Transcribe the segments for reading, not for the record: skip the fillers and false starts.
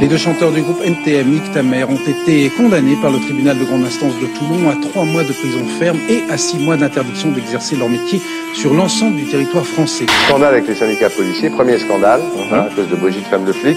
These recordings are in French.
Les deux chanteurs du groupe NTM, Nick Tamer, ont été condamnés par le tribunal de grande instance de Toulon à 3 mois de prison ferme et à 6 mois d'interdiction d'exercer leur métier sur l'ensemble du territoire français. Scandale avec les syndicats policiers, premier scandale, à cause de Brigitte Femme de Flic.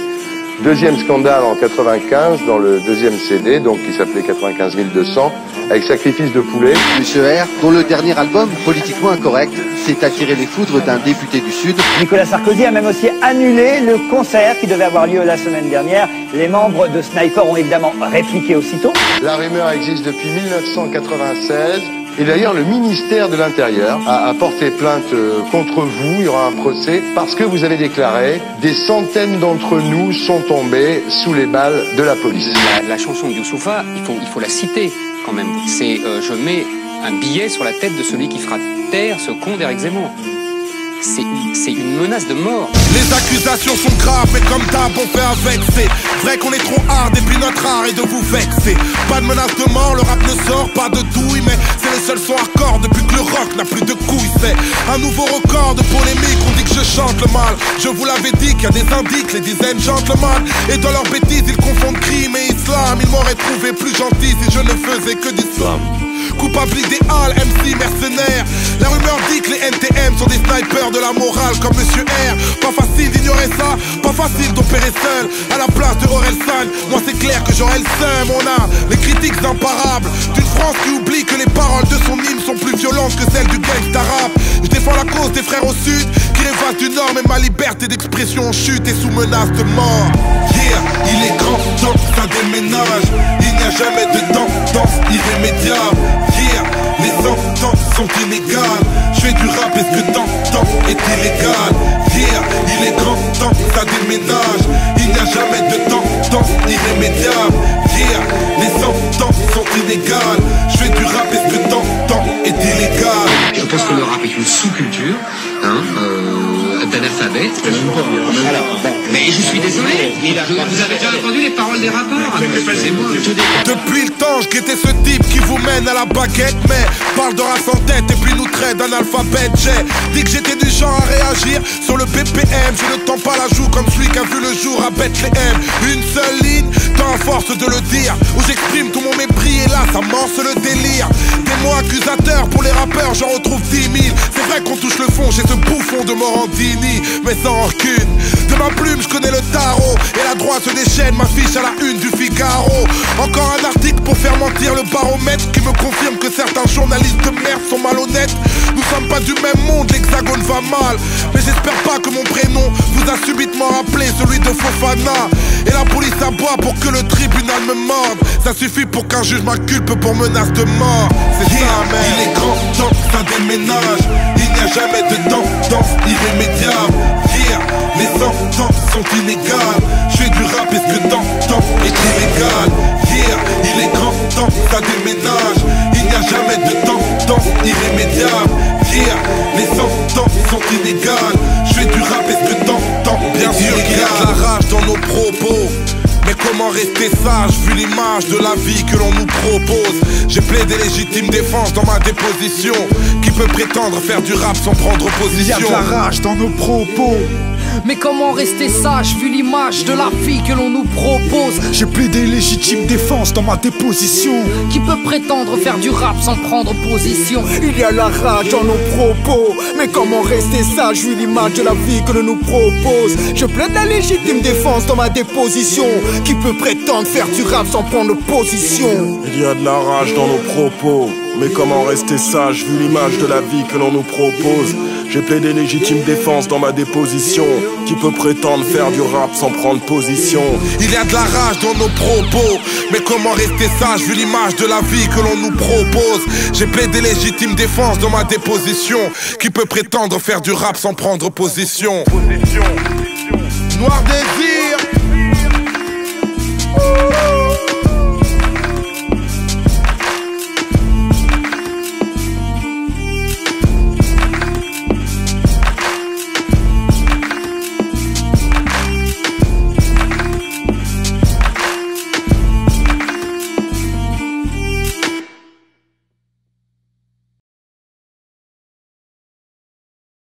Deuxième scandale en 95, dans le deuxième CD, donc qui s'appelait 95 200, avec Sacrifice de poulet. Monsieur R, dont le dernier album, Politiquement Incorrect, s'est attiré les foudres d'un député du Sud. Nicolas Sarkozy a même aussi annulé le concert qui devait avoir lieu la semaine dernière. Les membres de Sniper ont évidemment répliqué aussitôt. La rumeur existe depuis 1996. Et d'ailleurs, le ministère de l'Intérieur a porté plainte contre vous. Il y aura un procès parce que vous avez déclaré « Des centaines d'entre nous sont tombés sous les balles de la police ». La chanson de Youssoupha, il faut la citer quand même. C'est je mets un billet sur la tête de celui qui fera taire ce con d'Éric Zemmour. C'est une menace de mort. Les accusations sont graves, mais comme d'hab on fait avec. C'est vrai qu'on est trop hard et puis notre art est de vous vexer. Pas de menace de mort, le rap ne sort pas de douille, mais c'est les seuls sons hardcore depuis que le rock n'a plus de couilles. C'est un nouveau record de polémique, on dit que je chante le mal. Je vous l'avais dit qu'il y a des indices, les dizaines gentlemen. Et dans leurs bêtises ils confondent crime et islam. Ils m'auraient trouvé plus gentil si je ne faisais que d'islam. Coupable idéal, MC mercenaire. La rumeur dit que les NTM sont des snipers de la morale comme Monsieur R. Pas facile d'ignorer ça, pas facile d'opérer seul à la place de Orelsan. Moi c'est clair que j'aurai le seum. On a les critiques imparables d'une France qui oublie que les paroles de son hymne sont plus violentes que celles du gangsta rap. Je défends la cause des frères au sud qui rêvent du nord, mais ma liberté d'expression en chute et sous menace de mort. Yeah, il est grand temps que ça déménage. Il n'y a jamais de tendance irrémédiable. Yeah, les sentences sont inégales. Je fais du rap et ce que t'entends est illégal. Yeah, il est grand temps que ça déménage. Il n'y a jamais de tendance irrémédiable. Yeah, les sentences sont inégales. Je fais du rap et ce que t'entends est illégal. Je pense que le rap est une sous-culture, d'analphabète. Mais je suis désolé, vous avez déjà entendu les paroles des rappeurs. Depuis le temps, je guettais ce type qui vous mène à la baguette, mais parle de race en tête et puis nous traite d'analphabète. J'ai dit que j'étais du genre à réagir sur le BPM. Je ne tends pas la joue comme celui qui a vu le jour à Bethléem. Une seule ligne, tant à force de le dire, où j'exprime tout mon mépris et là ça morce le délire. Des mots accusateurs pour les rappeurs, j'en retrouve 10 000. C'est vrai qu'on touche le fond chez ce bouffon de Morandini, mais sans rancune. De ma plume, je connais le tarot et la droite se déchaîne, m'affiche à la une du Figaro. Encore un article pour faire mentir le baromètre qui me confirme que certains journalistes de merde sont malhonnêtes. Nous sommes pas du même monde, l'hexagone va mal, mais j'espère pas que mon prénom vous a subitement rappelé celui de Fofana. Et la police aboie pour que le tribunal me morde. Ça suffit pour qu'un juge m'inculpe pour menace de mort. C'est ça, merde. Il est grand temps que ça déménage. Il n'y a jamais de tendance irrémédiable. Yeah, les sentences sont inégales. Je fais du rap et ce que t'entends est illégal. Yeah, il est grand temps que ça déménage. Il n'y a jamais de tendance irrémédiable. Yeah, les sentences sont inégales. Je fais du rap et ce que t'entends. Bien sûr qu'il y a de la rage dans nos propos, mais comment rester sage vu l'image de la vie que l'on nous propose? J'ai plaidé légitime défense dans ma déposition. Qui peut prétendre faire du rap sans prendre position? Il y a de la rage dans nos propos, mais comment rester sage vu l'image de la vie que l'on nous propose? j'ai plaidé légitime défense dans ma déposition. Qui peut prétendre faire du rap sans prendre position? Il y a la rage dans nos propos, mais comment rester sage vu l'image de la vie que l'on nous propose? Je plaide la légitime défense dans ma déposition. Qui peut prétendre faire du rap sans prendre position? Il y a de la rage dans nos propos, mais comment rester sage vu l'image de la vie que l'on nous propose? J'ai plaidé légitime défense dans ma déposition. Qui peut prétendre faire du rap sans prendre position? Il y a de la rage dans nos propos, mais comment rester sage vu l'image de la vie que l'on nous propose? J'ai plaidé légitime défense dans ma déposition. Qui peut prétendre faire du rap sans prendre position? Noir désir.